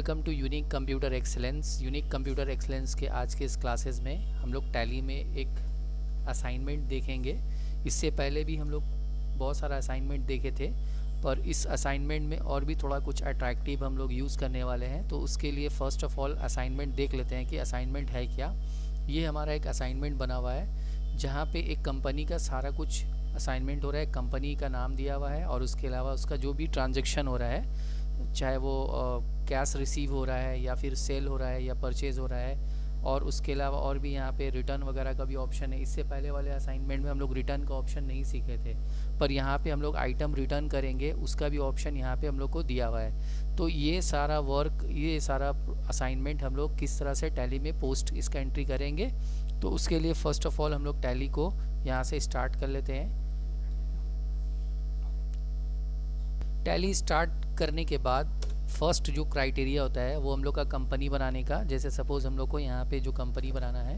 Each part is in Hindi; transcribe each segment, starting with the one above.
Welcome to unique computer excellence. Unique computer excellence के आज के इस क्लासेस में हम लोग टैली में एक असाइनमेंट देखेंगे। इससे पहले भी हम लोग बहुत सारा असाइनमेंट देखे थे, पर इस असाइनमेंट में और भी थोड़ा कुछ अट्रैक्टिव हम लोग यूज़ करने वाले हैं। तो उसके लिए फ़र्स्ट ऑफ ऑल असाइनमेंट देख लेते हैं कि असाइनमेंट है क्या। ये हमारा एक असाइनमेंट बना हुआ है जहाँ पे एक कंपनी का सारा कुछ असाइनमेंट हो रहा है। कंपनी का नाम दिया हुआ है और उसके अलावा उसका जो भी ट्रांजैक्शन हो रहा है, चाहे वो कैश रिसीव हो रहा है या फिर सेल हो रहा है या परचेज़ हो रहा है, और उसके अलावा और भी यहाँ पे रिटर्न वगैरह का भी ऑप्शन है। इससे पहले वाले असाइनमेंट में हम लोग रिटर्न का ऑप्शन नहीं सीखे थे, पर यहाँ पे हम लोग आइटम रिटर्न करेंगे उसका भी ऑप्शन यहाँ पे हम लोग को दिया हुआ है। तो ये सारा वर्क, ये सारा असाइनमेंट हम लोग किस तरह से टैली में पोस्ट इसका एंट्री करेंगे, तो उसके लिए फ़र्स्ट ऑफ ऑल हम लोग टैली को यहाँ से स्टार्ट कर लेते हैं। टैली स्टार्ट करने के बाद फर्स्ट जो क्राइटेरिया होता है वो हम लोग का कंपनी बनाने का। जैसे सपोज़ हम लोग को यहाँ पे जो कंपनी बनाना है,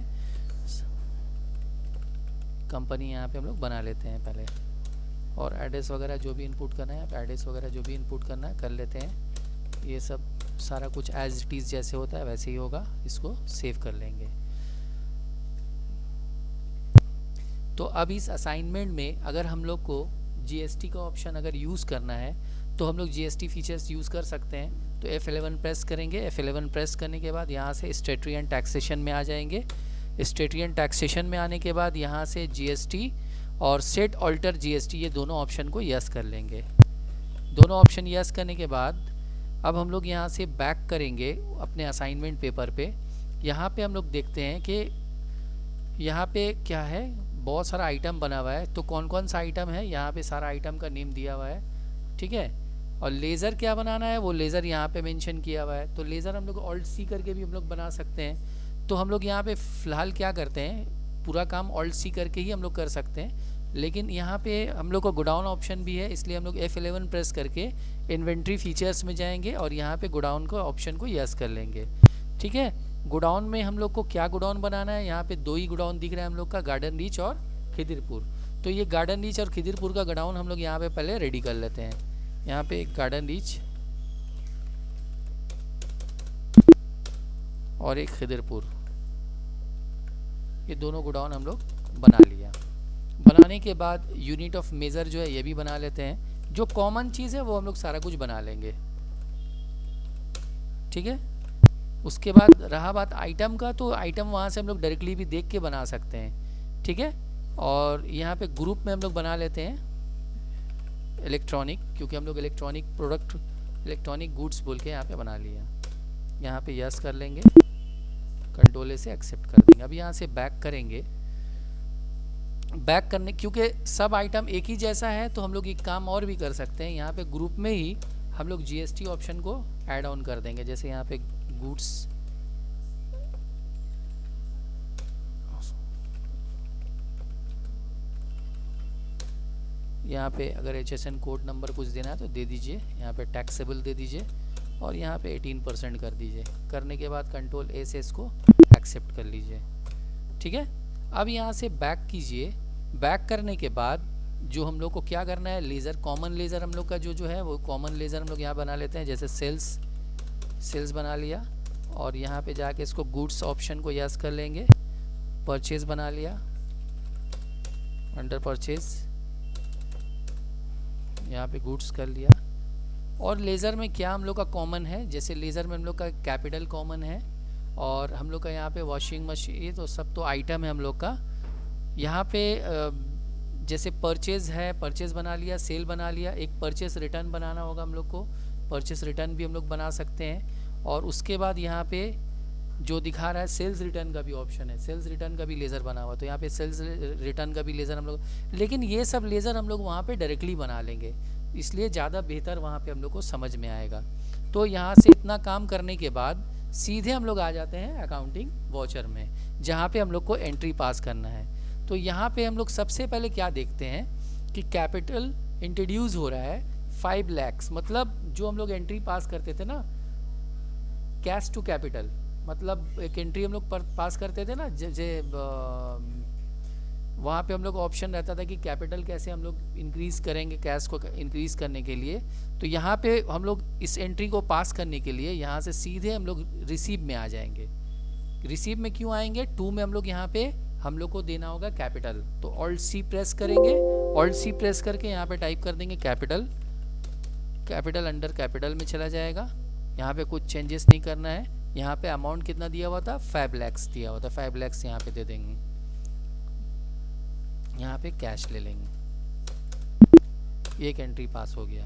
कंपनी यहाँ पे हम लोग बना लेते हैं पहले, और एड्रेस वगैरह जो भी इनपुट करना है, एड्रेस वगैरह जो भी इनपुट करना है कर लेते हैं। ये सब सारा कुछ एज इट इज़ जैसे होता है वैसे ही होगा, इसको सेव कर लेंगे। तो अब इस असाइनमेंट में अगर हम लोग को जीएसटी का ऑप्शन अगर यूज़ करना है तो हम लोग जीएसटी फीचर्स यूज़ कर सकते हैं। तो F11 प्रेस करेंगे। F11 प्रेस करने के बाद यहाँ से स्टेटरी एंड टैक्सेशन में आ जाएंगे। स्टेटरी एंड टैक्सेशन में आने के बाद यहाँ से जीएसटी और सेट ऑल्टर जीएसटी, ये दोनों ऑप्शन को यस कर लेंगे। दोनों ऑप्शन यस करने के बाद अब हम लोग यहाँ से बैक करेंगे अपने असाइनमेंट पेपर पे। यहाँ पे हम लोग देखते हैं कि यहाँ पे क्या है, बहुत सारा आइटम बना हुआ है। तो कौन कौन सा आइटम है, यहाँ पे सारा आइटम का नेम दिया हुआ है, ठीक है। और लेज़र क्या बनाना है वो लेज़र यहाँ पे मेंशन किया हुआ है। तो लेज़र हम लोग ऑल्ट सी करके भी हम लोग बना सकते हैं। तो हम लोग यहाँ पे फ़िलहाल क्या करते हैं, पूरा काम ऑल्ट सी करके ही हम लोग कर सकते हैं, लेकिन यहाँ पे हम लोग को गोडाउन ऑप्शन भी है, इसलिए हम लोग F11 प्रेस करके इन्वेंट्री फीचर्स में जाएंगे और यहाँ पे गोडाउन को ऑप्शन को यस कर लेंगे, ठीक है। गोडाउन में हम लोग को क्या गोडाउन बनाना है, यहाँ पे दो ही गोडाउन दिख रहा है हम लोग का, गार्डन रीच और खिदिरपुर। तो ये गार्डन रीच और खिदिरपुर का गोडाउन हम लोग यहाँ पे पहले रेडी कर लेते हैं। यहाँ पे एक गार्डन रीच और एक खिदिरपुर, ये दोनों गोडाउन हम लोग बना लिया। बनाने के बाद यूनिट ऑफ मेजर जो है ये भी बना लेते हैं। जो कॉमन चीज़ है वो हम लोग सारा कुछ बना लेंगे, ठीक है। उसके बाद रहा बात आइटम का, तो आइटम वहाँ से हम लोग डायरेक्टली भी देख के बना सकते हैं, ठीक है। और यहाँ पे ग्रुप में हम लोग बना लेते हैं इलेक्ट्रॉनिक, क्योंकि हम लोग इलेक्ट्रॉनिक प्रोडक्ट, इलेक्ट्रॉनिक गुड्स बोल के यहाँ पे बना लिया। यहाँ पे यस कर लेंगे, कंट्रोल से एक्सेप्ट कर देंगे। अब यहाँ से बैक करेंगे। बैक करने, क्योंकि सब आइटम एक ही जैसा है तो हम लोग एक काम और भी कर सकते हैं। यहाँ पे ग्रुप में ही हम लोग जीएसटी ऑप्शन को ऐड ऑन कर देंगे। जैसे यहाँ पे गुड्स, यहाँ पे अगर HSN कोड नंबर कुछ देना है तो दे दीजिए, यहाँ पे टैक्सेबल दे दीजिए और यहाँ पे 18% कर दीजिए। करने के बाद कंट्रोल A से इसको एक्सेप्ट कर लीजिए, ठीक है। अब यहाँ से बैक कीजिए। बैक करने के बाद जो हम लोग को क्या करना है, लेज़र, कॉमन लेज़र हम लोग का जो है वो कॉमन लेज़र हम लोग यहाँ बना लेते हैं। जैसे सेल्स बना लिया और यहाँ पे जाके इसको गुड्स ऑप्शन को यस कर लेंगे। परचेज बना लिया, अंडर परचेज यहाँ पे गुड्स कर लिया। और लेज़र में क्या हम लोग का कॉमन है, जैसे लेज़र में हम लोग का कैपिटल कॉमन है और हम लोग का यहाँ पे वॉशिंग मशीन, ये तो सब तो आइटम है हम लोग का। यहाँ पे जैसे परचेज है, परचेज बना लिया, सेल बना लिया। एक परचेज रिटर्न बनाना होगा हम लोग को, परचेज रिटर्न भी हम लोग बना सकते हैं। और उसके बाद यहाँ पे जो दिखा रहा है सेल्स रिटर्न का भी ऑप्शन है, सेल्स रिटर्न का भी लेज़र बना हुआ, तो यहाँ पे सेल्स रिटर्न का भी लेज़र हम लोग, लेकिन ये सब लेज़र हम लोग वहाँ पे डायरेक्टली बना लेंगे, इसलिए ज़्यादा बेहतर वहाँ पे हम लोग को समझ में आएगा। तो यहाँ से इतना काम करने के बाद सीधे हम लोग आ जाते हैं अकाउंटिंग वाउचर में, जहाँ पे हम लोग को एंट्री पास करना है। तो यहाँ पे हम लोग सबसे पहले क्या देखते हैं कि कैपिटल इंट्रोड्यूस हो रहा है 5 लाख, मतलब जो हम लोग एंट्री पास करते थे ना, कैश टू कैपिटल, मतलब एक एंट्री हम लोग पास करते थे ना, जैसे वहाँ पे हम लोग ऑप्शन रहता था कि कैपिटल कैसे हम लोग इंक्रीज़ करेंगे कैश को इंक्रीज़ करने के लिए। तो यहाँ पे हम लोग इस एंट्री को पास करने के लिए यहाँ से सीधे हम लोग रिसीव में आ जाएंगे। रिसीव में क्यों आएंगे, 2 में हम लोग यहाँ पे हम लोग को देना होगा कैपिटल। तो ऑल्ट सी प्रेस करेंगे, ऑल्ट सी प्रेस करके यहाँ पे टाइप कर देंगे कैपिटल, कैपिटल अंडर कैपिटल में चला जाएगा। यहाँ पे कुछ चेंजेस नहीं करना है। यहाँ पे अमाउंट कितना दिया हुआ था, 5 lakhs दिया हुआ था, 5 lakhs यहाँ पे दे देंगे। यहाँ पे कैश ले लेंगे, एक एंट्री पास हो गया।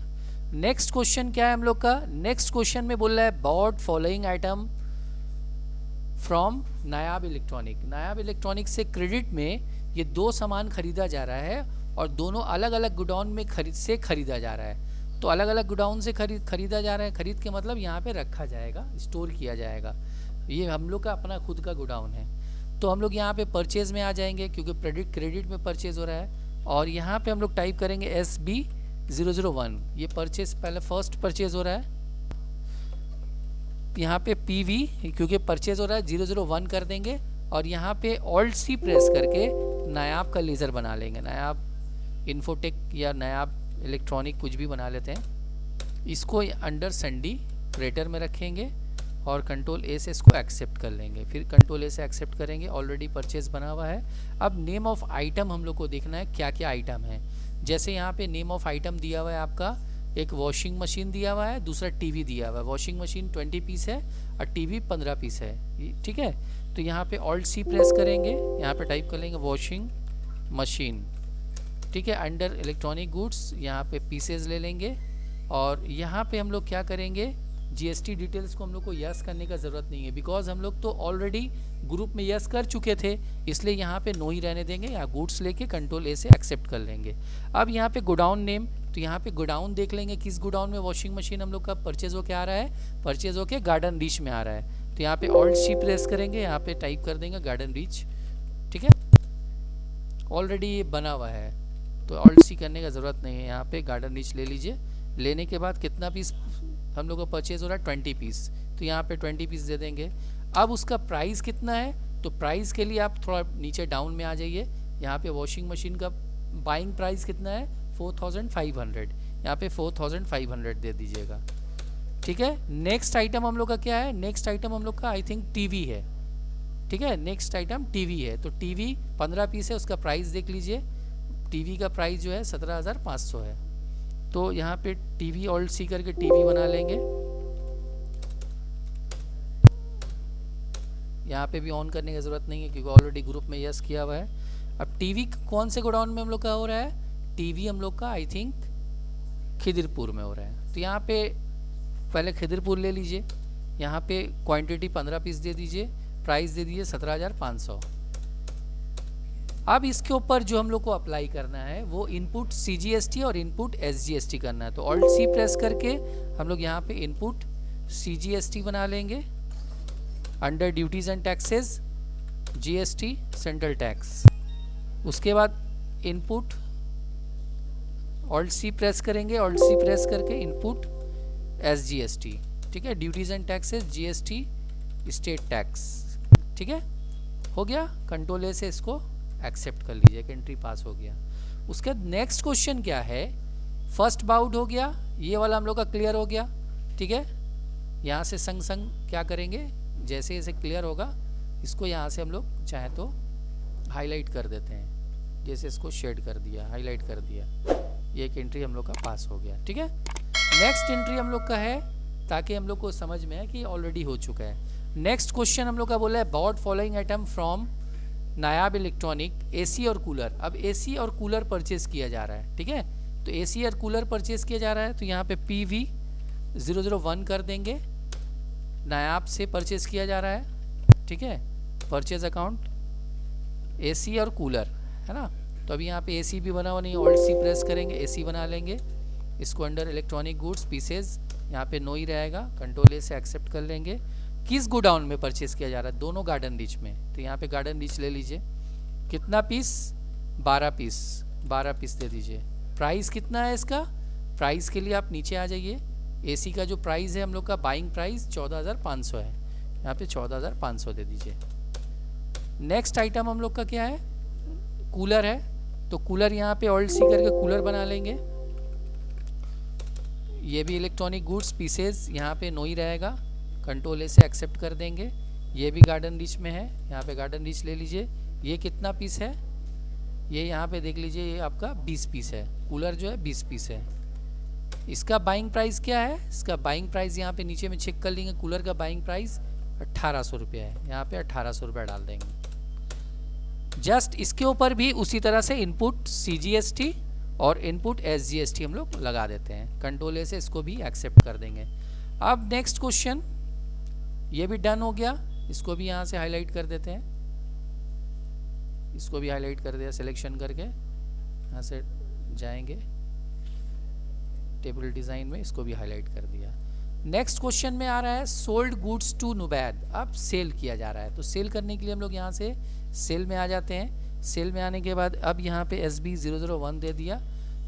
नेक्स्ट क्वेश्चन क्या है हम लोग का, नेक्स्ट क्वेश्चन में बोल रहा है bought following item from Nayab electronic. Nayab electronic से क्रेडिट में ये 2 सामान खरीदा जा रहा है और दोनों अलग अलग गोडाउन में खरीदा जा रहा है। तो अलग अलग गोडाउन से खरीदा जा रहा है, खरीद के मतलब यहाँ पे रखा जाएगा, स्टोर किया जाएगा। ये हम लोग का अपना खुद का गोडाउन है। तो हम लोग यहाँ पे परचेज में आ जाएंगे क्योंकि क्रेडिट में परचेज हो रहा है, और यहाँ पे हम लोग टाइप करेंगे SB001। ये परचेज पहले फर्स्ट परचेज हो रहा है। यहाँ पे PV क्योंकि परचेज हो रहा है 001 कर देंगे, और यहाँ पे ऑल्ट सी प्रेस करके नायाब का लेज़र बना लेंगे। नायाब इन्फोटेक या नायाब इलेक्ट्रॉनिक कुछ भी बना लेते हैं। इसको अंडर संडी क्रेटर में रखेंगे और कंट्रोल A से इसको एक्सेप्ट कर लेंगे। फिर कंट्रोल A से एक्सेप्ट करेंगे, ऑलरेडी परचेज बना हुआ है। अब नेम ऑफ आइटम हम लोग को देखना है क्या क्या आइटम है। जैसे यहाँ पे नेम ऑफ आइटम दिया हुआ है आपका, एक वॉशिंग मशीन दिया हुआ है, दूसरा टीवी दिया हुआ है। वॉशिंग मशीन 20 पीस है और टीवी 15 पीस है, ठीक है। तो यहाँ पे ऑल्ट सी प्रेस करेंगे, यहाँ पे टाइप कर लेंगे वॉशिंग मशीन, ठीक है। अंडर इलेक्ट्रॉनिक गुड्स यहाँ पे पीसेज ले लेंगे, और यहाँ पे हम लोग क्या करेंगे, GST डिटेल्स को हम लोग को यस करने का ज़रूरत नहीं है, बिकॉज हम लोग तो ऑलरेडी ग्रुप में यस कर चुके थे, इसलिए यहाँ पे नो ही रहने देंगे। यहाँ गुड्स लेके कंट्रोल A से एक्सेप्ट कर लेंगे। अब यहाँ पे गोडाउन नेम, तो यहाँ पे गोडाउन देख लेंगे किस गोडाउन में वॉशिंग मशीन हम लोग का परचेज होके आ रहा है। परचेज होके गार्डन रीच में आ रहा है, तो यहाँ पे ऑल्ट सी प्रेस करेंगे, यहाँ पे टाइप कर देंगे गार्डन रीच, ठीक है। ऑलरेडी ये बना हुआ है तो ऑल्ट सी करने का ज़रूरत नहीं है। यहाँ पे गार्डन रीच ले लीजिए। लेने के बाद कितना पीस हम लोग का परचेज हो रहा है, 20 पीस, तो यहाँ पे 20 पीस दे देंगे। अब उसका प्राइस कितना है, तो प्राइस के लिए आप थोड़ा नीचे डाउन में आ जाइए। यहाँ पे वॉशिंग मशीन का बाइंग प्राइस कितना है, 4500, यहाँ पे 4500 दे दीजिएगा, ठीक है। नेक्स्ट आइटम हम लोग का क्या है, नेक्स्ट आइटम हम लोग का आई थिंक टीवी है, ठीक है। नेक्स्ट आइटम टीवी है, तो टीवी 15 पीस है, उसका प्राइस देख लीजिए। टीवी का प्राइस जो है 17,500 है, तो यहाँ पे टीवी ऑल्ट सी करके टीवी बना लेंगे। यहाँ पे भी ऑन करने की ज़रूरत नहीं है क्योंकि ऑलरेडी ग्रुप में यस किया हुआ है। अब टीवी कौन से गोडाउन में हम लोग का हो रहा है, टीवी हम लोग का आई थिंक खिदिरपुर में हो रहा है, तो यहाँ पे पहले खिदिरपुर ले लीजिए। यहाँ पे क्वांटिटी 15 पीस दे दीजिए, प्राइस दे दीजिए 17,500। अब इसके ऊपर जो हम लोग को अप्लाई करना है वो इनपुट CGST और इनपुट SGST करना है। तो ऑल्ट सी प्रेस करके हम लोग यहाँ पे इनपुट CGST बना लेंगे, under duties and taxes GST central tax. उसके बाद इनपुट ऑल्ट सी प्रेस करेंगे, ऑल्ट सी प्रेस करके इनपुट SGST, ठीक है, duties and taxes GST state tax, ठीक है, हो गया। कंट्रोल A से इसको एक्सेप्ट कर लीजिए, एंट्री पास हो गया। उसके बाद नेक्स्ट क्वेश्चन क्या है, फर्स्ट बाउट हो गया, ये वाला हम लोग का क्लियर हो गया, ठीक है। यहाँ से संग संग क्या करेंगे, जैसे जैसे क्लियर होगा इसको यहाँ से हम लोग चाहे तो हाईलाइट कर देते हैं, जैसे इसको शेड कर दिया, हाईलाइट कर दिया, ये एक एंट्री हम लोग का पास हो गया, ठीक है। नेक्स्ट एंट्री हम लोग का है, ताकि हम लोग को समझ में है कि ऑलरेडी हो चुका है। नेक्स्ट क्वेश्चन हम लोग का बोला है bought following item from Nayab electronic AC और कूलर। अब AC और कूलर परचेज किया जा रहा है, ठीक है। तो AC और कूलर परचेज किया जा रहा है, तो यहाँ पे PV001 कर देंगे, नायाब से परचेज किया जा रहा है, ठीक है। परचेज अकाउंट AC और कूलर है ना, तो अभी यहाँ पे AC भी बना हुआ नहीं, ऑल्ट सी प्रेस करेंगे, AC बना लेंगे। इसको अंडर इलेक्ट्रॉनिक गुड्स पीसेज, यहाँ पे नो ही रहेगा, कंट्रोल A से एक्सेप्ट कर लेंगे। किस गोडाउन में परचेज किया जा रहा है, दोनों गार्डन रीच में, तो यहाँ पे गार्डन रीच ले लीजिए। कितना पीस, 12 पीस, 12 पीस दे दीजिए। प्राइस कितना है इसका, प्राइस के लिए आप नीचे आ जाइए। AC का जो प्राइस है हम लोग का बाइंग प्राइस 14,500 है, यहाँ पे 14,500 दे दीजिए। नेक्स्ट आइटम हम लोग का क्या है, कूलर है तो कूलर यहाँ पे ऑल्ट सी करके कूलर बना लेंगे। ये भी इलेक्ट्रॉनिक गुड्स पीसेज यहाँ पे नो ही रहेगा, कंट्रोल ए से एक्सेप्ट कर देंगे। ये भी गार्डन रिच में है, यहाँ पे गार्डन रिच ले लीजिए। ये कितना पीस है, ये यहाँ पे देख लीजिए, ये आपका 20 पीस है, कूलर जो है 20 पीस है। इसका बाइंग प्राइस क्या है, इसका बाइंग प्राइस यहाँ पे नीचे में चेक कर लेंगे। कूलर का बाइंग प्राइस 1800 रुपये है, यहाँ पे 1800 रुपये डाल देंगे। जस्ट इसके ऊपर भी उसी तरह से इनपुट CGST और इनपुट SGST हम लोग लगा देते हैं। कंट्रोल ए से इसको भी एक्सेप्ट कर देंगे। अब नेक्स्ट क्वेश्चन, ये भी डन हो गया, इसको भी यहाँ से हाईलाइट कर देते हैं, इसको भी हाईलाइट कर दिया सिलेक्शन करके, यहाँ से जाएंगे टेबल डिज़ाइन में, इसको भी हाईलाइट कर दिया। नेक्स्ट क्वेश्चन में आ रहा है सोल्ड गुड्स टू नुबैद। अब सेल किया जा रहा है, तो सेल करने के लिए हम लोग यहाँ से सेल में आ जाते हैं। सेल में आने के बाद अब यहाँ पे SB001 दे दिया।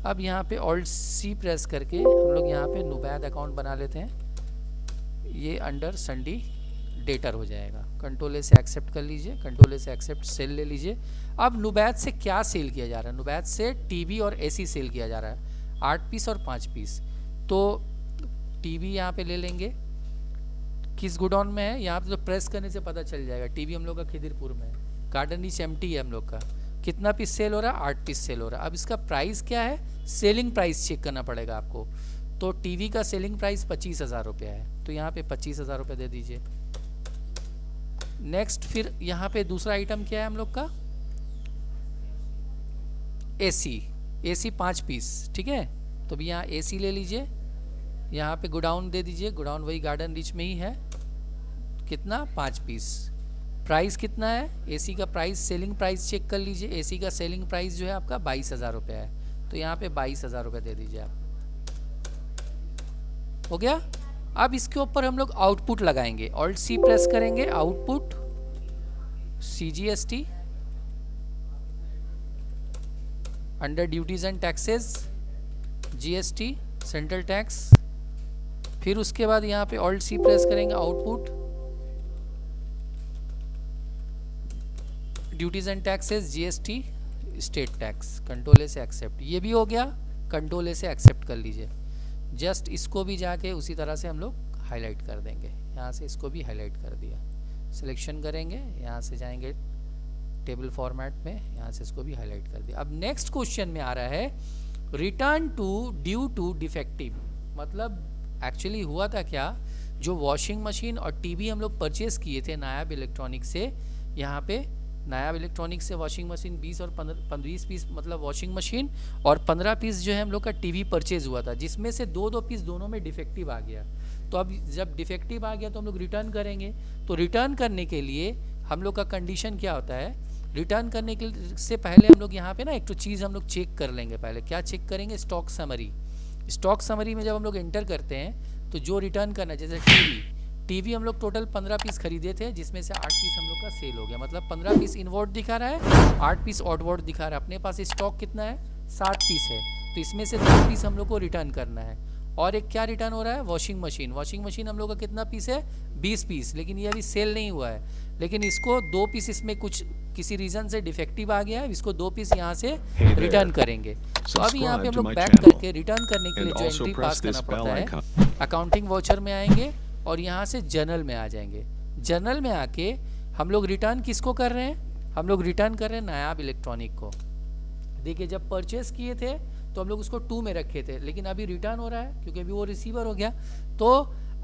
अब यहाँ पे ऑल्ट C प्रेस करके हम लोग यहाँ पे नुबैद अकाउंट बना लेते हैं। ये अंडर संडी डेटर हो जाएगा। कंट्रोल ए से एक्सेप्ट कर लीजिए, कंट्रोल ए से एक्सेप्ट, सेल ले लीजिए। अब नुबैद से क्या सेल किया जा रहा है, नुबैद से टीवी और AC सेल किया जा रहा है, 8 पीस और 5 पीस। तो टीवी यहाँ पे ले लेंगे, किस गोडाउन में है, यहाँ पे तो प्रेस करने से पता चल जाएगा। टीवी हम लोग का खिदिरपुर में है, गार्डन रिच एम्प्टी है हम लोग का। कितना पीस सेल हो रहा है, 8 पीस सेल हो रहा है। अब इसका प्राइस क्या है, सेलिंग प्राइस चेक करना पड़ेगा आपको। तो टीवी का सेलिंग प्राइस 25,000 रुपया है, तो यहाँ पे 25,000 रुपये दे दीजिए। नेक्स्ट फिर यहाँ पे दूसरा आइटम क्या है हम लोग का, AC 5 पीस, ठीक है। तो भी यहाँ AC ले लीजिए, यहाँ पे गोडाउन दे दीजिए, गोडाउन वही गार्डन रिच में ही है। कितना, 5 पीस। प्राइस कितना है, AC का प्राइस, सेलिंग प्राइस चेक कर लीजिए। AC का सेलिंग प्राइस जो है आपका 22,000 रुपये है, तो यहाँ पे 22,000 रुपये दे दीजिए आप। हो गया। अब इसके ऊपर हम लोग आउटपुट लगाएंगे, ऑल्ट C प्रेस करेंगे, output CGST under duties and taxes GST central tax. फिर उसके बाद यहाँ पे ऑल्ट C प्रेस करेंगे, output duties and taxes GST state tax. Control ए से एक्सेप्ट, ये भी हो गया, कंट्रोल ए से एक्सेप्ट कर लीजिए। जस्ट इसको भी जाके उसी तरह से हम लोग हाईलाइट कर देंगे, यहाँ से इसको भी हाईलाइट कर दिया। सिलेक्शन करेंगे, यहाँ से जाएंगे टेबल फॉर्मेट में, यहाँ से इसको भी हाईलाइट कर दिया। अब नेक्स्ट क्वेश्चन में आ रहा है return to due to defective. मतलब एक्चुअली हुआ था क्या, जो वॉशिंग मशीन और टीवी हम लोग परचेज किए थे नायाब इलेक्ट्रॉनिक से, यहाँ पे नायाब इलेक्ट्रॉनिक से वॉशिंग मशीन 20 और 15 पीस, मतलब वॉशिंग मशीन और 15 पीस जो है हम लोग का टीवी परचेज हुआ था, जिसमें से 2 पीस दोनों में डिफेक्टिव आ गया। तो अब जब डिफेक्टिव आ गया तो हम लोग रिटर्न करेंगे। तो रिटर्न करने के लिए हम लोग का कंडीशन क्या होता है, रिटर्न करने के से पहले हम लोग यहाँ पे ना एक तो चीज़ हम लोग चेक कर लेंगे। पहले क्या चेक करेंगे, स्टॉक समरी। स्टॉक समरी में जब हम लोग एंटर करते हैं तो जो रिटर्न करना है, जैसे टीवी हम लोग टोटल 15 पीस खरीदे थे, जिसमें से 8 पीस हम लोग का सेल हो गया, मतलब 15 पीस इनवर्ड दिखा रहा है, 8 पीस आउटवर्ड दिखा रहा है। अपने पास स्टॉक कितना है, 60 पीस है, तो इसमें से 2 पीस हम लोग को रिटर्न करना है। और एक क्या रिटर्न हो रहा है, वॉशिंग मशीन। वॉशिंग मशीन हम लोग का कितना पीस है, 20 पीस, लेकिन ये अभी सेल नहीं हुआ है, लेकिन इसको 2 पीस, इसमें कुछ किसी रीज़न से डिफेक्टिव आ गया है, इसको 2 पीस यहाँ से रिटर्न करेंगे। तो अभी यहाँ पे हम लोग बैक करके रिटर्न करने के लिए जो एंट्री पास करना पड़ता है, अकाउंटिंग वाउचर में आएंगे और यहाँ से जर्नल में आ जाएंगे। जर्नल में आके हम लोग रिटर्न किसको कर रहे हैं, हम लोग रिटर्न कर रहे हैं नायाब इलेक्ट्रॉनिक को। देखिए जब परचेस किए थे तो हम लोग उसको 2 में रखे थे, लेकिन अभी रिटर्न हो रहा है क्योंकि अभी वो रिसीवर हो गया। तो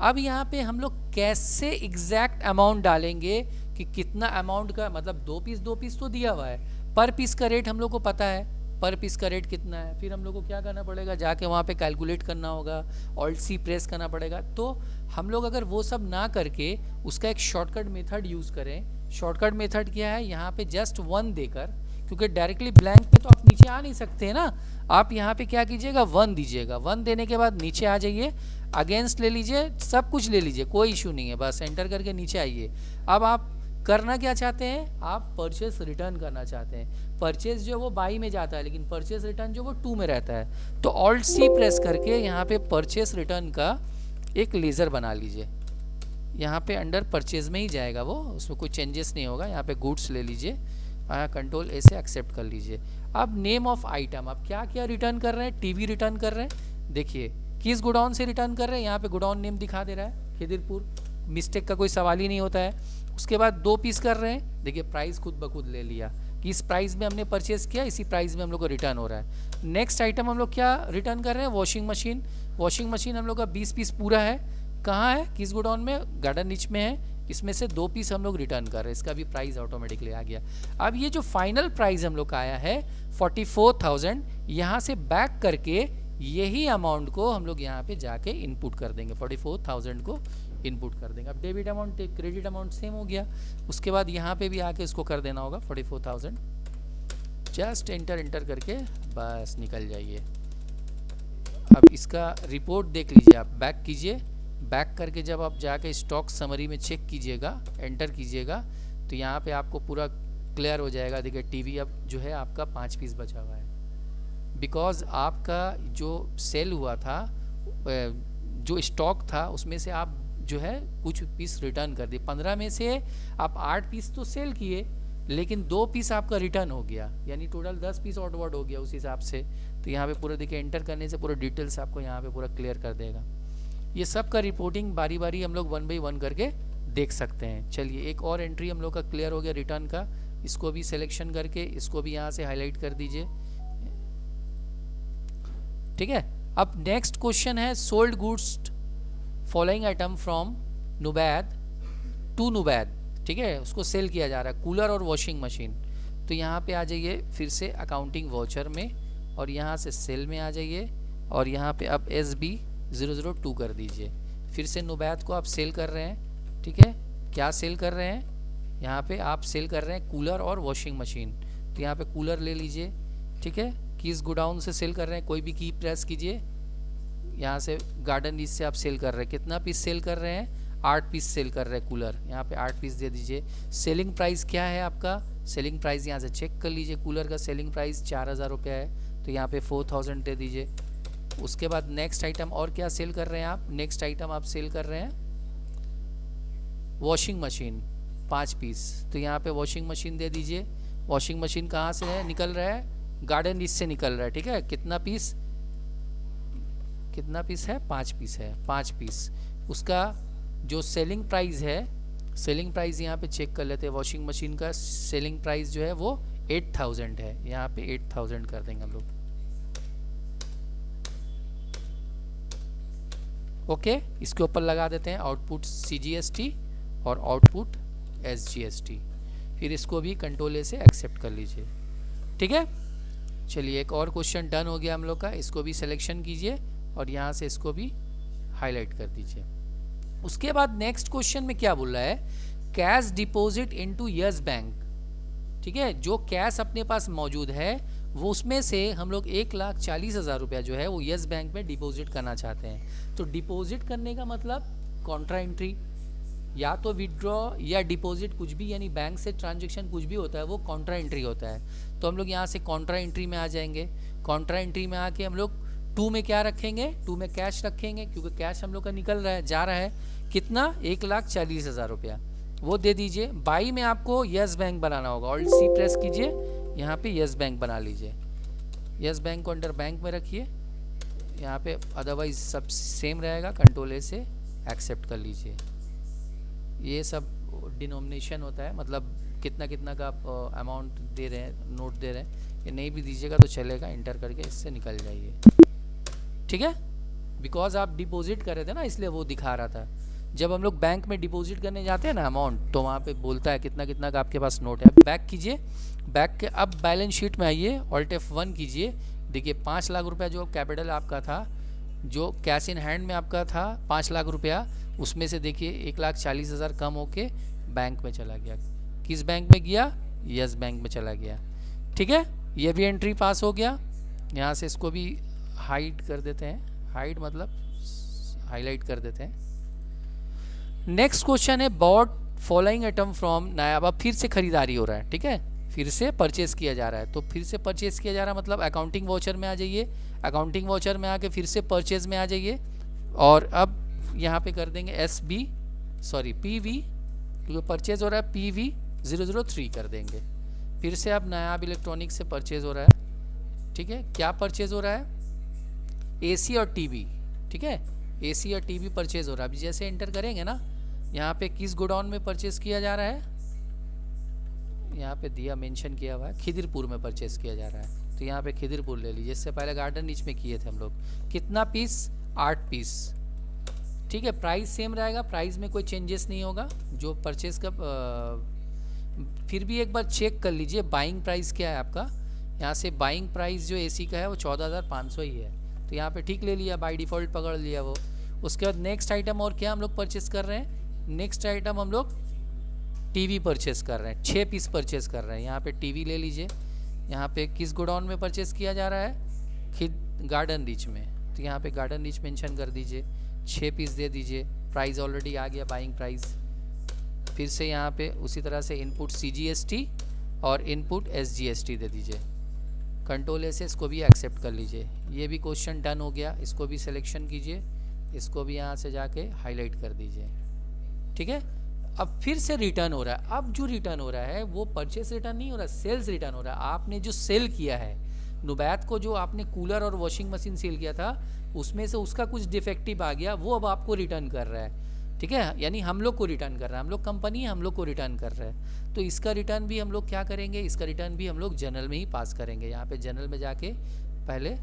अब यहाँ पे हम लोग कैसे एग्जैक्ट अमाउंट डालेंगे कि कितना अमाउंट का, मतलब 2 पीस तो दिया हुआ है, पर पीस का रेट हम लोग को पता है, पर पीस का रेट कितना है। फिर हम लोग को क्या करना पड़ेगा, जाके वहाँ पे कैलकुलेट करना होगा, ऑल्ट C प्रेस करना पड़ेगा। तो हम लोग अगर वो सब ना करके उसका एक शॉर्टकट मेथड यूज़ करें। शॉर्टकट मेथड क्या है, यहाँ पे जस्ट 1 देकर, क्योंकि डायरेक्टली ब्लैंक पे तो आप नीचे आ नहीं सकते हैं ना, आप यहाँ पे क्या कीजिएगा, 1 दीजिएगा। 1 देने के बाद नीचे आ जाइए, अगेंस्ट ले लीजिए, सब कुछ ले लीजिए, कोई इशू नहीं है, बस एंटर करके नीचे आइए। अब आप करना क्या चाहते हैं, आप परचेस रिटर्न करना चाहते हैं। परचेस जो वो बाई में जाता है, लेकिन परचेस रिटर्न जो वो 2 में रहता है। तो ऑल्ट C प्रेस करके यहाँ पे परचेस रिटर्न का एक लेज़र बना लीजिए। यहाँ पे अंडर परचेज में ही जाएगा वो, उसमें कोई चेंजेस नहीं होगा। यहाँ पे गुड्स ले लीजिए, कंट्रोल ए से एक्सेप्ट कर लीजिए। अब नेम ऑफ आइटम, अब क्या क्या रिटर्न कर रहे हैं, टीवी रिटर्न कर रहे हैं। देखिए किस गोडाउन से रिटर्न कर रहे हैं, यहाँ पे गोडाउन नेम दिखा दे रहा है खिदिरपुर, मिस्टेक का कोई सवाल ही नहीं होता है। उसके बाद 2 पीस कर रहे हैं, देखिए प्राइस खुद ब खुद ले लिया कि इस प्राइस में हमने परचेस किया, इसी प्राइस में हम लोग को रिटर्न हो रहा है। नेक्स्ट आइटम हम लोग क्या रिटर्न कर रहे हैं, वॉशिंग मशीन। वॉशिंग मशीन हम लोग का 20 पीस पूरा है, कहाँ है, किस गोडाउन में, गार्डन रिच में है। इसमें से 2 पीस हम लोग रिटर्न कर रहे हैं, इसका भी प्राइस ऑटोमेटिकली आ गया। अब ये जो फाइनल प्राइस हम लोग का आया है 44,000, यहाँ से बैक करके यही अमाउंट को हम लोग यहाँ पे जाके इनपुट कर देंगे, 44,000 को इनपुट कर देंगे। अब debit amount credit amount same हो गया। उसके बाद यहाँ पे भी आके इसको कर देना होगा 44,000, जस्ट एंटर करके बस निकल जाइए। अब इसका रिपोर्ट देख लीजिए, आप बैक कीजिए, बैक करके जब आप जाके स्टॉक समरी में चेक कीजिएगा, एंटर कीजिएगा, तो यहाँ पे आपको पूरा क्लियर हो जाएगा। देखिए टीवी अब जो है आपका 5 पीस बचा हुआ है, बिकॉज आपका जो सेल हुआ था, जो स्टॉक था उसमें से आप जो है कुछ पीस रिटर्न कर दिए। 15 में से आप 8 पीस तो सेल किए, लेकिन 2 पीस आपका रिटर्न हो गया, यानी टोटल 10 पीस आउटवर्ड हो गया उस हिसाब से। तो यहाँ पे पूरा देखिए एंटर करने से पूरा डिटेल्स आपको यहाँ पे पूरा क्लियर कर देगा। ये सब का रिपोर्टिंग बारी बारी हम लोग 1 बाई 1 करके देख सकते हैं। चलिए एक और एंट्री हम लोग का क्लियर हो गया रिटर्न का, इसको भी सिलेक्शन करके इसको भी यहाँ से हाईलाइट कर दीजिए, ठीक है। अब नेक्स्ट क्वेश्चन है sold goods following item from Nubaid to Nubaid, ठीक है, उसको सेल किया जा रहा है, कूलर और वॉशिंग मशीन। तो यहाँ पे आ जाइए फिर से अकाउंटिंग वाउचर में, और यहाँ से सेल में आ जाइए, और यहाँ पे अब SB002 कर दीजिए। फिर से नुबैद को आप सेल कर रहे हैं, ठीक है। क्या सेल कर रहे हैं, यहाँ पे आप सेल कर रहे हैं कूलर और वॉशिंग मशीन। तो यहाँ पे कूलर ले लीजिए, ठीक है। किस गोडाउन से सेल कर रहे हैं, कोई भी की प्रेस कीजिए, यहाँ से गार्डन रीच से आप सेल कर रहे हैं। कितना पीस सेल कर रहे हैं, 8 पीस सेल कर रहे हैं कूलर, यहाँ पे 8 पीस दे दीजिए। सेलिंग प्राइस क्या है आपका, सेलिंग प्राइस यहाँ से चेक कर लीजिए, कूलर का सेलिंग प्राइस 4,000 रुपया है, तो यहाँ पे 4,000 दे दीजिए। उसके बाद नेक्स्ट आइटम और क्या सेल कर रहे हैं आप, नेक्स्ट आइटम आप सेल कर रहे हैं वॉशिंग मशीन 5 पीस, तो यहाँ पे वॉशिंग मशीन दे दीजिए। वॉशिंग मशीन कहाँ से है, निकल रहा है, गार्डन रीच से निकल रहा है, ठीक है। कितना पीस है, 5 पीस है, 5 पीस। उसका जो सेलिंग प्राइस है, सेलिंग प्राइस यहाँ पे चेक कर लेते हैं। वॉशिंग मशीन का सेलिंग प्राइस जो है वो 8,000 है, यहाँ पे 8,000 कर देंगे हम लोग, ओके। इसके ऊपर लगा देते हैं आउटपुट CGST और आउटपुट SGST, फिर इसको भी कंट्रोल A से एक्सेप्ट कर लीजिए, ठीक है। चलिए एक और क्वेश्चन डन हो गया हम लोग का, इसको भी सिलेक्शन कीजिए और यहाँ से इसको भी हाईलाइट कर दीजिए। उसके बाद नेक्स्ट क्वेश्चन में क्या बोल रहा है, cash deposit into yes bank, ठीक है। जो कैश अपने पास मौजूद है वो उसमें से हम लोग 1,40,000 रुपया जो है वो यस बैंक में डिपॉजिट करना चाहते हैं। तो डिपॉजिट करने का मतलब कॉन्ट्रा एंट्री, या तो विड्रॉ या डिपॉजिट, कुछ भी, यानी बैंक से ट्रांजेक्शन कुछ भी होता है वो कॉन्ट्रा एंट्री होता है। तो हम लोग यहाँ से कॉन्ट्रा एंट्री में आ जाएंगे। कॉन्ट्रा एंट्री में आके हम लोग 2 में क्या रखेंगे, 2 में कैश रखेंगे, क्योंकि कैश हम लोग का निकल रहा है, जा रहा है, कितना, 1,40,000 रुपया, वो दे दीजिए। बाई में आपको यस बैंक बनाना होगा, ऑल्ट C प्रेस कीजिए, यहाँ पे यस बैंक बना लीजिए। यस बैंक को अंडर बैंक में रखिए, यहाँ पे अदरवाइज सब सेम रहेगा, कंट्रोल A से एक्सेप्ट कर लीजिए। ये सब डिनोमिनेशन होता है, मतलब कितना कितना का आप अमाउंट दे रहे हैं, नोट दे रहे हैं, ये नहीं भी दीजिएगा तो चलेगा, इंटर करके इससे निकल जाइए, ठीक है। बिकॉज आप डिपॉजिट कर रहे थे ना, इसलिए वो दिखा रहा था। जब हम लोग बैंक में डिपॉजिट करने जाते हैं ना अमाउंट, तो वहाँ पे बोलता है कितना कितना का आपके पास नोट है। बैक कीजिए, बैक के अब बैलेंस शीट में आइए, ऑल्ट F1 कीजिए। देखिए 5 लाख रुपया जो कैपिटल आपका था, जो कैश इन हैंड में आपका था 5 लाख रुपया, उसमें से देखिए 1,40,000 कम होके बैंक में चला गया। किस बैंक में गया, यस बैंक में चला गया, ठीक है। ये भी एंट्री पास हो गया। यहाँ से इसको भी हाइड कर देते हैं, हाइड मतलब हाईलाइट कर देते हैं। नेक्स्ट क्वेश्चन है बॉट फॉलोइंग आइटम फ्रॉम नायाब, अब फिर से खरीदारी हो रहा है, ठीक है, फिर से परचेस किया जा रहा है। तो फिर से परचेस किया जा रहा है मतलब अकाउंटिंग वाउचर में आ जाइए, अकाउंटिंग वाउचर में आके फिर से परचेज में आ जाइए, और अब यहाँ पे कर देंगे PV, क्योंकि परचेज हो रहा है PV003 कर देंगे। फिर से अब नायाब इलेक्ट्रॉनिक से परचेज हो रहा है, ठीक है। क्या परचेज हो रहा है? एसी और टीवी, ठीक है, एसी और टीवी परचेज हो रहा है। अभी जैसे एंटर करेंगे ना, यहाँ पे किस गोडाउन में परचेज किया जा रहा है, यहाँ पे दिया मेंशन किया हुआ है, खिदिरपुर में परचेज किया जा रहा है। तो यहाँ पे खिदिरपुर ले लीजिए। इससे पहले गार्डन रीच में किए थे हम लोग। कितना पीस? 8 पीस, ठीक है। प्राइस सेम रहेगा, प्राइस में कोई चेंजेस नहीं होगा जो परचेज का। फिर भी एक बार चेक कर लीजिए बाइंग प्राइस क्या है आपका। यहाँ से बाइंग प्राइस जो एसी का है वो 14,500 ही है। तो यहाँ पे ठीक ले लिया, बाय डिफ़ॉल्ट पकड़ लिया वो। उसके बाद नेक्स्ट आइटम और क्या हम लोग परचेस कर रहे हैं? नेक्स्ट आइटम हम लोग टीवी परचेस कर रहे हैं, 6 पीस परचेस कर रहे हैं। यहाँ पे टीवी ले लीजिए। यहाँ पे किस गोडाउन में परचेस किया जा रहा है? गार्डन रीच में। तो यहाँ पे गार्डन रीच मेंशन कर दीजिए, 6 पीस दे दीजिए। प्राइस ऑलरेडी आ गया, बाइंग प्राइस। फिर से यहाँ पे उसी तरह से इनपुट CGST और इनपुट SGST दे दीजिए। कंट्रोल से इसको भी एक्सेप्ट कर लीजिए। ये भी क्वेश्चन डन हो गया। इसको भी सिलेक्शन कीजिए, इसको भी यहाँ से जाके हाईलाइट कर दीजिए, ठीक है। अब फिर से रिटर्न हो रहा है। अब जो रिटर्न हो रहा है वो परचेस रिटर्न नहीं हो रहा, सेल्स रिटर्न हो रहा है। आपने जो सेल किया है नुबैत को, जो आपने कूलर और वॉशिंग मशीन सेल किया था, उसमें से उसका कुछ डिफेक्टिव आ गया, वो अब आपको रिटर्न कर रहा है, ठीक है। यानी हम लोग को रिटर्न कर रहा है, हम लोग कंपनी है, हम लोग को रिटर्न कर रहा है। तो इसका रिटर्न भी हम लोग क्या करेंगे? इसका रिटर्न भी हम लोग जनरल में ही पास करेंगे। यहाँ पे जनरल में जाके पहले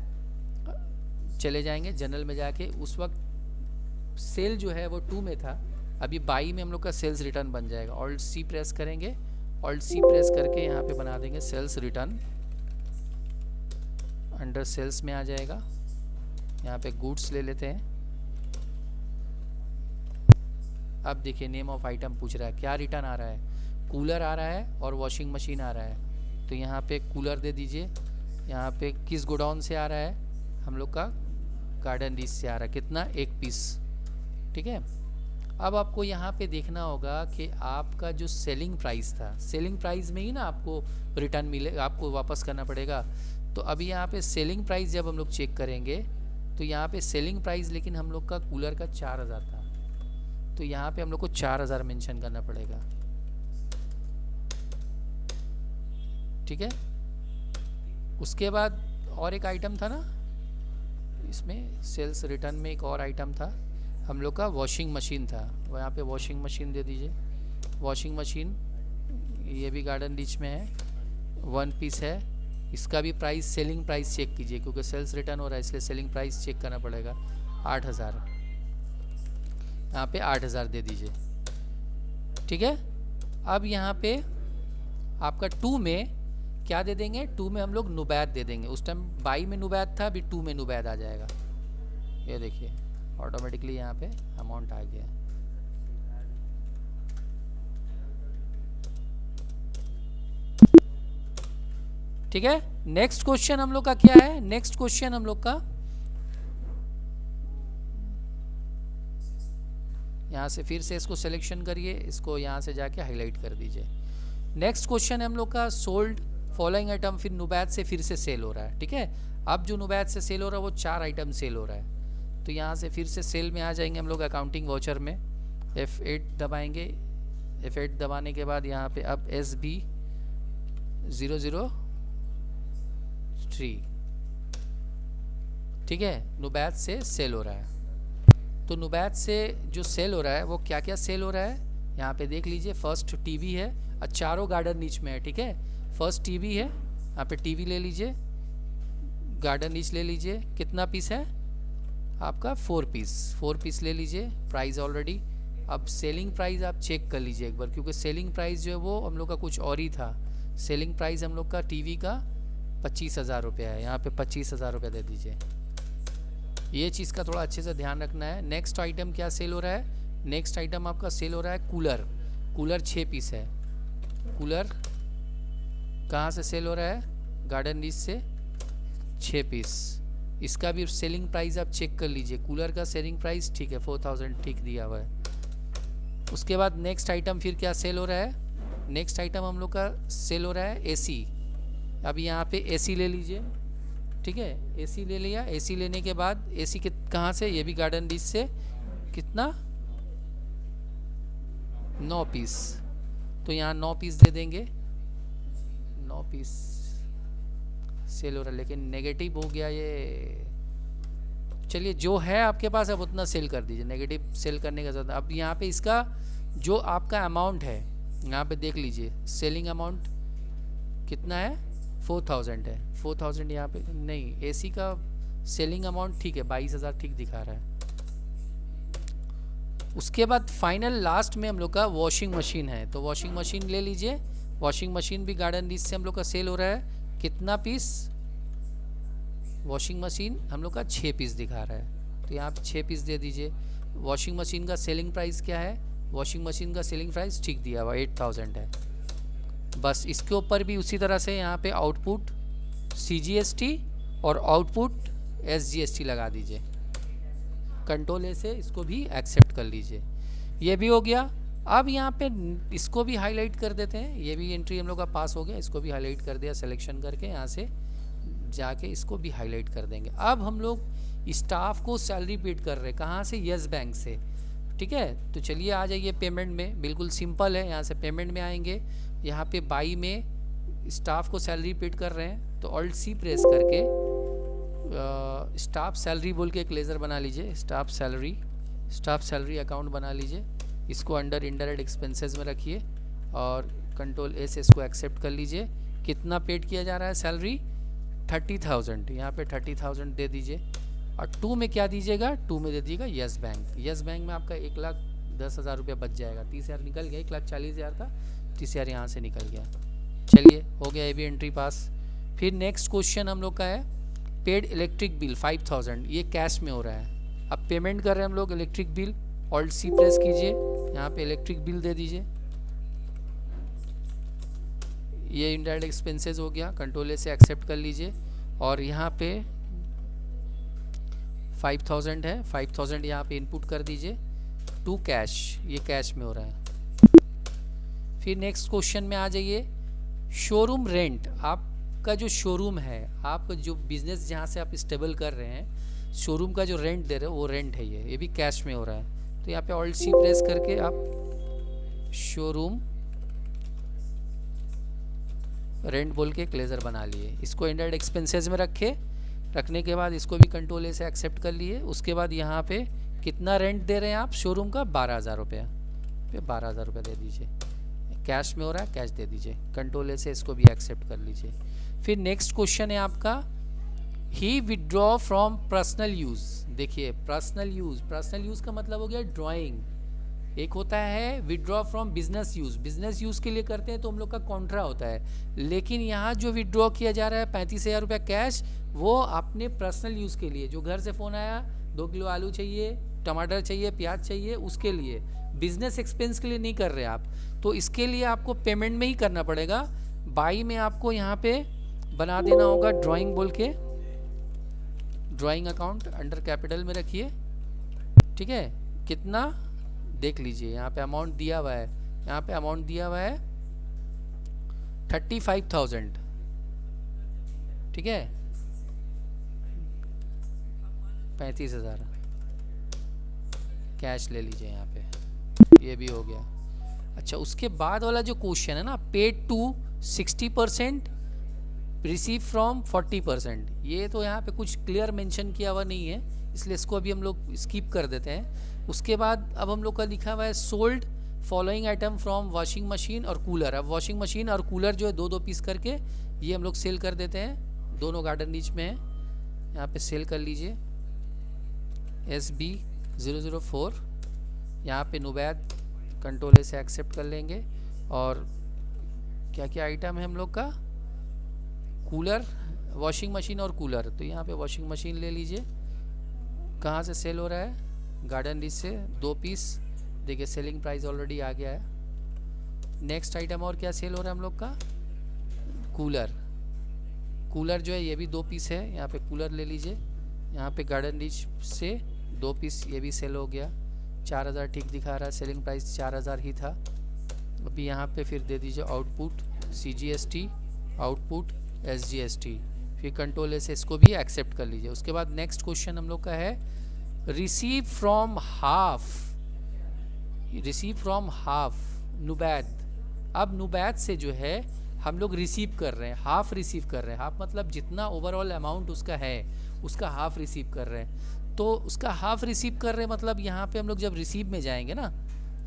चले जाएंगे। जनरल में जाके उस वक्त सेल जो है वो 2 में था, अभी बाई में हम लोग का सेल्स रिटर्न बन जाएगा। ऑल्ट C प्रेस करेंगे, ऑल्ट C प्रेस करके यहाँ पे बना देंगे सेल्स रिटर्न। अंडर सेल्स में आ जाएगा। यहाँ पे गुड्स ले लेते हैं। अब देखिए नेम ऑफ आइटम पूछ रहा है, क्या रिटर्न आ रहा है? कूलर आ रहा है और वॉशिंग मशीन आ रहा है। तो यहाँ पे कूलर दे दीजिए। यहाँ पे किस गोडाउन से आ रहा है? हम लोग का गार्डन रीच से आ रहा है। कितना? 1 पीस, ठीक है। अब आपको यहाँ पे देखना होगा कि आपका जो सेलिंग प्राइस था, सेलिंग प्राइस में ही ना आपको रिटर्न मिले, आपको वापस करना पड़ेगा। तो अभी यहाँ पे सेलिंग प्राइस जब हम लोग चेक करेंगे तो यहाँ पे सेलिंग प्राइस लेकिन हम लोग का कूलर का 4,000 था। तो यहाँ पे हम लोग को 4,000 मेंशन करना पड़ेगा, ठीक है। उसके बाद और एक आइटम था ना इसमें, सेल्स रिटर्न में एक और आइटम था हम लोग का, वॉशिंग मशीन था। वो यहाँ पे वॉशिंग मशीन दे दीजिए। वॉशिंग मशीन ये भी गार्डन रीच में है, 1 पीस है। इसका भी प्राइस, सेलिंग प्राइस चेक कीजिए क्योंकि सेल्स रिटर्न हो रहा है इसलिए सेलिंग प्राइस चेक करना पड़ेगा। 8,000, यहाँ पे 8,000 दे दीजिए, ठीक है। अब यहाँ पे आपका 2 में क्या दे देंगे? 2 में हम लोग नुबैत दे देंगे। उस टाइम बाई में नुबैत था, अभी 2 में नुबैत आ जाएगा। ये देखिए ऑटोमेटिकली यहाँ पे अमाउंट आ गया। ठीक है। नेक्स्ट क्वेश्चन हम लोग का क्या है? नेक्स्ट क्वेश्चन हम लोग का यहाँ से फिर से इसको सिलेक्शन करिए, इसको यहाँ से जाके हाईलाइट कर दीजिए। नेक्स्ट क्वेश्चन है हम लोग का सोल्ड फॉलोइंग आइटम, फिर नुबैत से फिर से सेल हो रहा है, ठीक है। अब जो नुबैत से सेल हो रहा है वो 4 आइटम सेल हो रहा है। तो यहाँ से फिर से सेल में आ जाएंगे हम लोग अकाउंटिंग वाउचर में। F8 दबाएंगे। F8 दबाने के बाद यहाँ पे अब SB 003, ठीक है, नुबैत से सेल हो रहा है। तो नुबैत से जो सेल हो रहा है वो क्या क्या सेल हो रहा है यहाँ पे देख लीजिए। फर्स्ट टीवी है, चारों गार्डन नीच में है, ठीक है। फर्स्ट टीवी है, यहाँ पे टीवी ले लीजिए, गार्डन नीच ले लीजिए। कितना पीस है आपका? 4 पीस, 4 पीस ले लीजिए। प्राइस ऑलरेडी, अब सेलिंग प्राइस आप चेक कर लीजिए एक बार, क्योंकि सेलिंग प्राइस जो है वो हम लोग का कुछ और ही था। सेलिंग प्राइस हम लोग का टीवी का 25,000 रुपया है, यहाँ पे 25,000 रुपया दे दीजिए। ये चीज़ का थोड़ा अच्छे से ध्यान रखना है। नेक्स्ट आइटम क्या सेल हो रहा है? नेक्स्ट आइटम आपका सेल हो रहा है कूलर। कूलर 6 पीस है। कूलर कहाँ से सेल हो रहा है? गार्डन नीच से 6 पीस। इसका भी सेलिंग प्राइस आप चेक कर लीजिए। कूलर का सेलिंग प्राइस ठीक है 4,000 ठीक दिया हुआ है। उसके बाद नेक्स्ट आइटम फिर क्या सेल हो रहा है? नेक्स्ट आइटम हम लोग का सेल हो रहा है एसी। अब यहाँ पे एसी ले लीजिए, ठीक है। एसी ले लिया। एसी लेने के बाद एसी कहाँ से? ये भी गार्डन रीच से। कितना? 9 पीस। तो यहाँ 9 पीस दे देंगे। 9 पीस सेल हो रहा है, लेकिन नेगेटिव हो गया ये। चलिए जो है आपके पास अब उतना सेल कर दीजिए, नेगेटिव सेल करने का ज़्यादा। अब यहाँ पे इसका जो आपका अमाउंट है यहाँ पे देख लीजिए, सेलिंग अमाउंट कितना है, 4000 है। 4000 यहाँ पे नहीं, एसी का सेलिंग अमाउंट ठीक है 22,000 ठीक दिखा रहा है। उसके बाद फाइनल लास्ट में हम लोग का वॉशिंग मशीन है, तो वॉशिंग मशीन ले लीजिए। वॉशिंग मशीन भी गार्डन रीच से हम लोग का सेल हो रहा है, कितना पीस, वॉशिंग मशीन हम लोग का 6 पीस दिखा रहा है, तो यहाँ पे 6 पीस दे दीजिए। वॉशिंग मशीन का सेलिंग प्राइस क्या है, वॉशिंग मशीन का सेलिंग प्राइस ठीक दिया हुआ 8000 है। बस इसके ऊपर भी उसी तरह से यहाँ पे आउटपुट CGST और आउटपुट SGST लगा दीजिए। कंट्रोल ए से इसको भी एक्सेप्ट कर लीजिए, ये भी हो गया। अब यहाँ पे इसको भी हाईलाइट कर देते हैं, ये भी एंट्री हम लोग का पास हो गया, इसको भी हाईलाइट कर दिया सिलेक्शन करके, यहाँ से जाके इसको भी हाईलाइट कर देंगे। अब हम लोग स्टाफ को सैलरी पेड कर रहे हैं, कहाँ से, यस बैंक से, ठीक है। तो चलिए आ जाइए पेमेंट में, बिल्कुल सिंपल है। यहाँ से पेमेंट में आएंगे, यहाँ पे बाई में स्टाफ को सैलरी पेड कर रहे हैं, तो ऑल्ट सी प्रेस करके स्टाफ सैलरी बोल के एक लेज़र बना लीजिए, स्टाफ सैलरी अकाउंट बना लीजिए। इसको अंडर इनडायरेक्ट एक्सपेंसेस में रखिए और कंट्रोल ए से इसको एक्सेप्ट कर लीजिए। कितना पेड किया जा रहा है सैलरी, 30,000, यहाँ पे 30,000 दे दीजिए। और 2 में क्या दीजिएगा, 2 में दे दीजिएगा यस बैंक। यस बैंक में आपका 1,10,000 रुपया बच जाएगा, 30,000 निकल गया, 1,40,000 था, 30,000 यहाँ से निकल गया। चलिए हो गया ये भी एंट्री पास। फिर नेक्स्ट क्वेश्चन हम लोग का है पेड इलेक्ट्रिक बिल 5,000, ये कैश में हो रहा है। अब पेमेंट कर रहे हैं हम लोग electric bill, alt C press कीजिए, यहाँ पे इलेक्ट्रिक बिल दे दीजिए। ये इनडायरेक्ट एक्सपेंसेस हो गया, कंट्रोल ए से एक्सेप्ट कर लीजिए। और यहाँ पे 5,000 है, 5,000 यहाँ पे इनपुट कर दीजिए टू कैश, ये कैश में हो रहा है। फिर नेक्स्ट क्वेश्चन में आ जाइए, शोरूम रेंट। आपका जो शोरूम है, आप जो बिजनेस जहाँ से आप स्टेबल कर रहे हैं, शोरूम का जो रेंट दे रहे हो वो रेंट है, ये भी कैश में हो रहा है। तो यहाँ पे ऑल्ट सी प्रेस करके आप शोरूम रेंट बोल के एक लेज़र बना लिए, इसको इनडायरेक्ट एक्सपेंसेस में रखने के बाद इसको भी कंट्रोल ए से एक्सेप्ट कर लिए। उसके बाद यहाँ पे कितना रेंट दे रहे हैं आप शोरूम का, 12,000 रुपया पे 12,000 रुपया दे दीजिए, कैश में हो रहा है, कैश दे दीजिए। कंट्रोल ए से इसको भी एक्सेप्ट कर लीजिए। फिर नेक्स्ट क्वेश्चन है आपका, ही विड्रॉ फ्रॉम पर्सनल यूज़। देखिए पर्सनल यूज़ का मतलब हो गया ड्राइंग। एक होता है विड्रॉ फ्रॉम बिजनेस यूज़ के लिए करते हैं तो हम लोग का कॉन्ट्रा होता है, लेकिन यहाँ जो विड्रॉ किया जा रहा है 35,000 रुपया कैश, वो अपने पर्सनल यूज़ के लिए, जो घर से फ़ोन आया 2 किलो आलू चाहिए, टमाटर चाहिए, प्याज चाहिए, उसके लिए, बिजनेस एक्सपेंस के लिए नहीं कर रहे आप, तो इसके लिए आपको पेमेंट में ही करना पड़ेगा। बाई में आपको यहाँ पे बना देना होगा ड्राइंग बोल के, ड्राइंग अकाउंट अंडर कैपिटल में रखिए, ठीक है। कितना देख लीजिए, यहाँ पे अमाउंट दिया हुआ है, यहाँ पे अमाउंट दिया हुआ है 35,000, ठीक है, 35,000 कैश ले लीजिए यहाँ पे, ये भी हो गया। अच्छा उसके बाद वाला जो क्वेश्चन है ना, पेड टू 60%, रिसीव फ्रॉम 40%, ये तो यहाँ पे कुछ क्लियर मेंशन किया हुआ नहीं है, इसलिए इसको अभी हम लोग स्किप कर देते हैं। उसके बाद अब हम लोग का लिखा हुआ है sold following item from washing machine और कूलर। अब वॉशिंग मशीन और कूलर जो है 2-2 पीस करके ये हम लोग सेल कर देते हैं, दोनों गार्डन रीच में है, यहाँ पे सेल कर लीजिए। SB004 यहाँ पे नुबैद कंट्रोल ए से एक्सेप्ट कर लेंगे। और क्या क्या आइटम है हम लोग का, कूलर, वॉशिंग मशीन और कूलर, तो यहाँ पे वॉशिंग मशीन ले लीजिए। कहाँ से सेल हो रहा है, गार्डन रीच से 2 पीस, देखिए सेलिंग प्राइस ऑलरेडी आ गया है। नेक्स्ट आइटम और क्या सेल हो रहा है हम लोग का, कूलर जो है ये भी 2 पीस है, यहाँ पे कूलर ले लीजिए। यहाँ पे गार्डन रीच से 2 पीस ये भी सेल हो गया, 4,000 ठीक दिखा रहा है, सेलिंग प्राइस 4,000 ही था। अभी यहाँ पे फिर दे दीजिए आउटपुट CGST, आउटपुट SGST, फिर कंट्रोल ए से इसको भी एक्सेप्ट कर लीजिए। उसके बाद नेक्स्ट क्वेश्चन हम लोग का है रिसीव फ्रॉम हाफ नुबैद। अब नुबैद से जो है हम लोग रिसीव कर रहे हैं, हाफ रिसीव कर रहे हैं। हाफ मतलब जितना ओवरऑल अमाउंट उसका है उसका हाफ रिसीव कर रहे हैं। तो उसका हाफ रिसीव कर रहे हैं मतलब यहाँ पे हम लोग जब रिसीव में जाएंगे ना,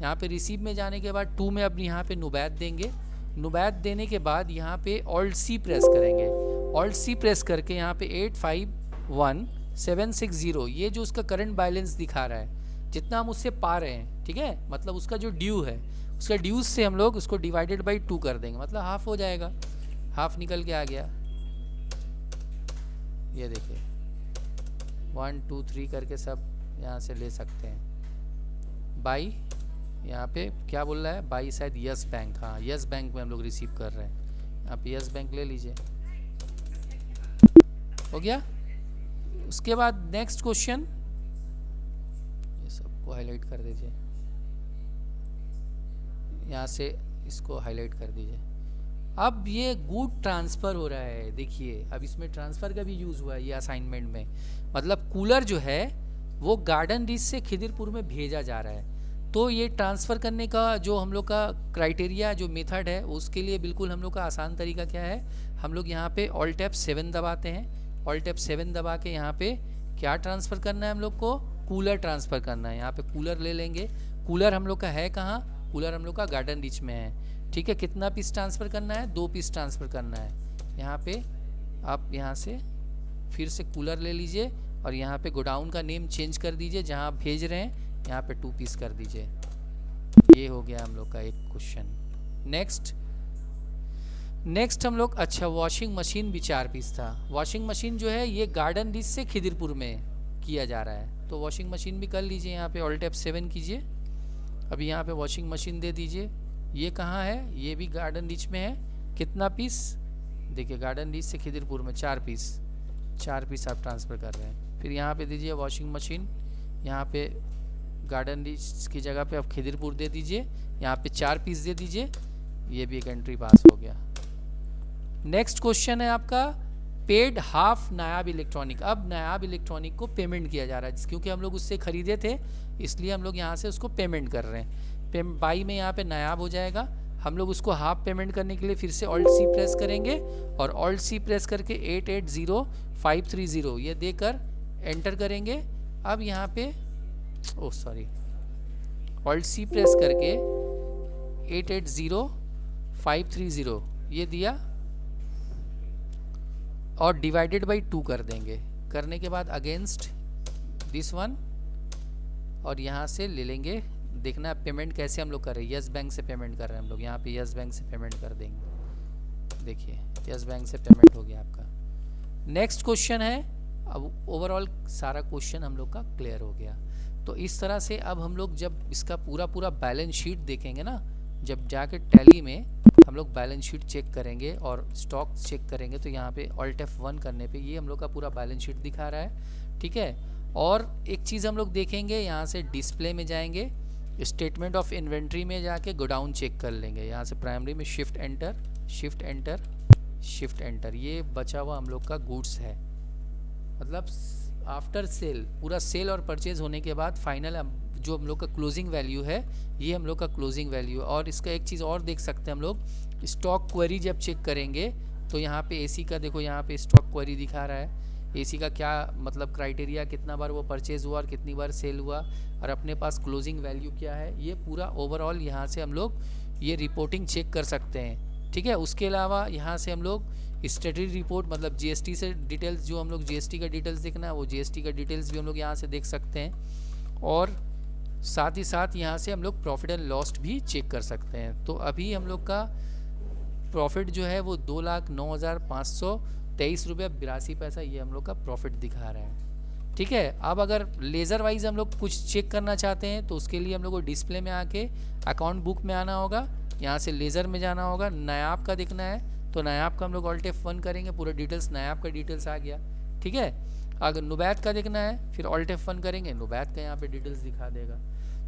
यहाँ पे रिसीव में जाने के बाद 2 में अब यहाँ पे नुबैत देंगे। नुबैत देने के बाद यहाँ पे ऑल्ट सी प्रेस करेंगे। ऑल्ट सी प्रेस करके यहाँ पे 851760 ये जो उसका करंट बैलेंस दिखा रहा है, जितना हम उससे पा रहे हैं, ठीक है, मतलब उसका जो ड्यू है, उसका ड्यूज से हम लोग उसको डिवाइडेड बाई 2 कर देंगे, मतलब हाफ हो जाएगा। हाफ निकल के आ गया, ये देखिए 1 2 3 करके सब यहाँ से ले सकते हैं। बाई यहाँ पे क्या बोल रहा है, बाई शायद यस बैंक, हाँ यस बैंक में हम लोग रिसीव कर रहे हैं। आप यस बैंक ले लीजिए, हो गया। उसके बाद नेक्स्ट क्वेश्चन, ये सबको हाईलाइट कर दीजिए, यहाँ से इसको हाईलाइट कर दीजिए। अब ये गुड ट्रांसफ़र हो रहा है, देखिए अब इसमें ट्रांसफ़र का भी यूज़ हुआ है ये असाइनमेंट में। मतलब कूलर जो है वो गार्डन रीच से खिदिरपुर में भेजा जा रहा है। तो ये ट्रांसफ़र करने का जो हम लोग का क्राइटेरिया, जो मेथड है, उसके लिए बिल्कुल हम लोग का आसान तरीका क्या है, हम लोग यहाँ पे ऑल्ट F7 दबाते हैं। ऑल्ट F7 दबा के यहाँ पे क्या ट्रांसफ़र करना है, हम लोग को कूलर ट्रांसफ़र करना है। यहाँ पे कूलर ले लेंगे। कूलर हम लोग का है कहाँ, कूलर हम लोग का गार्डन रीच में है, ठीक है। कितना पीस ट्रांसफ़र करना है, 2 पीस ट्रांसफ़र करना है। यहाँ पे आप यहाँ से फिर से कूलर ले लीजिए और यहाँ पे गोडाउन का नेम चेंज कर दीजिए, जहाँ आप भेज रहे हैं यहाँ पे 2 पीस कर दीजिए। ये हो गया हम लोग का एक क्वेश्चन। नेक्स्ट हम लोग, अच्छा वॉशिंग मशीन भी 4 पीस था। वॉशिंग मशीन जो है ये गार्डन रीच से खिदिरपुर में किया जा रहा है, तो वॉशिंग मशीन भी कर लीजिए। यहाँ पे ऑल्ट F7 कीजिए। अभी यहाँ पे वॉशिंग मशीन दे दीजिए। ये कहाँ है, ये भी गार्डन रीच में है। कितना पीस, देखिए गार्डन रीच से खिदिरपुर में 4 पीस आप ट्रांसफ़र कर रहे हैं। फिर यहाँ पे दीजिए वॉशिंग मशीन, यहाँ पे गार्डन रीच की जगह पे आप खिदिरपुर दे दीजिए, यहाँ पे 4 पीस दे दीजिए। ये भी एक एंट्री पास हो गया। नेक्स्ट क्वेश्चन है आपका पेड हाफ नायाब इलेक्ट्रॉनिक। अब नायाब इलेक्ट्रॉनिक को पेमेंट किया जा रहा है, क्योंकि हम लोग उससे ख़रीदे थे इसलिए हम लोग यहाँ से उसको पेमेंट कर रहे हैं। बाई में यहाँ पे नायाब हो जाएगा। हम लोग उसको हाफ पेमेंट करने के लिए फिर से ऑल्ट सी प्रेस करेंगे और ऑल्ट सी प्रेस करके 880530 ये देकर एंटर करेंगे। अब यहाँ पे ऑल्ट सी प्रेस करके 880530 ये दिया और डिवाइडेड बाई 2 कर देंगे। करने के बाद अगेंस्ट दिस वन और यहाँ से ले लेंगे। देखना है पेमेंट कैसे हम लोग कर रहे हैं, यस बैंक से पेमेंट कर रहे हैं हम लोग। यहाँ पे यस बैंक से पेमेंट कर देंगे। देखिए यस बैंक से पेमेंट हो गया आपका। नेक्स्ट क्वेश्चन है, अब ओवरऑल सारा क्वेश्चन हम लोग का क्लियर हो गया। तो इस तरह से अब हम लोग जब इसका पूरा बैलेंस शीट देखेंगे ना, जब जाके टैली में हम लोग बैलेंस शीट चेक करेंगे और स्टॉक चेक करेंगे, तो यहाँ पे ऑल्ट F1 करने पे ये हम लोग का पूरा बैलेंस शीट दिखा रहा है, ठीक है। और एक चीज़ हम लोग देखेंगे, यहाँ से डिस्प्ले में जाएंगे, स्टेटमेंट ऑफ इन्वेंट्री में जाके गोडाउन चेक कर लेंगे। यहाँ से प्राइमरी में शिफ्ट एंटर, ये बचा हुआ हम लोग का गुड्स है। मतलब आफ्टर सेल, पूरा सेल और परचेज होने के बाद फाइनल जो हम लोग का क्लोजिंग वैल्यू है, ये हम लोग का क्लोजिंग वैल्यू। और इसका एक चीज़ और देख सकते हैं हम लोग, स्टॉक क्वेरी जब चेक करेंगे तो यहाँ पे एसी का देखो, यहाँ पे स्टॉक क्वेरी दिखा रहा है। एसी का क्या मतलब क्राइटेरिया, कितना बार वो परचेज हुआ और कितनी बार सेल हुआ, और अपने पास क्लोजिंग वैल्यू क्या है, ये पूरा ओवरऑल यहाँ से हम लोग ये रिपोर्टिंग चेक कर सकते हैं, ठीक है। उसके अलावा यहाँ से हम लोग स्टडी रिपोर्ट, मतलब जीएसटी से डिटेल्स, जो हम लोग जीएसटी का डिटेल्स देखना है वो जीएसटी का डिटेल्स भी हम लोग यहाँ से देख सकते हैं। और साथ ही साथ यहाँ से हम लोग प्रॉफिट एंड लॉस भी चेक कर सकते हैं। तो अभी हम लोग का प्रॉफिट जो है वो 2,09,523 रुपये 82 पैसा ये हम लोग का प्रॉफिट दिखा रहा है, ठीक है। अब अगर लेज़र वाइज हम लोग कुछ चेक करना चाहते हैं तो उसके लिए हम लोग को डिस्प्ले में आके अकाउंट बुक में आना होगा, यहाँ से लेज़र में जाना होगा। नायाब का देखना है तो नायाब का हम लोग ऑल्ट F1 करेंगे, पूरा डिटेल्स नायाब का डिटेल्स आ गया, ठीक है। अगर नुबैत का देखना है फिर ऑल्ट F1 करेंगे, नुबैत का यहाँ पे डिटेल्स दिखा देगा।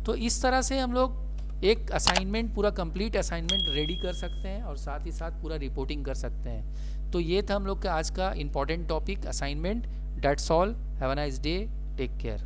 तो इस तरह से हम लोग एक असाइनमेंट, पूरा कंप्लीट असाइनमेंट रेडी कर सकते हैं और साथ ही साथ पूरा रिपोर्टिंग कर सकते हैं। तो ये था हम लोग का आज का important topic assignment. That's all, have a nice day, take care.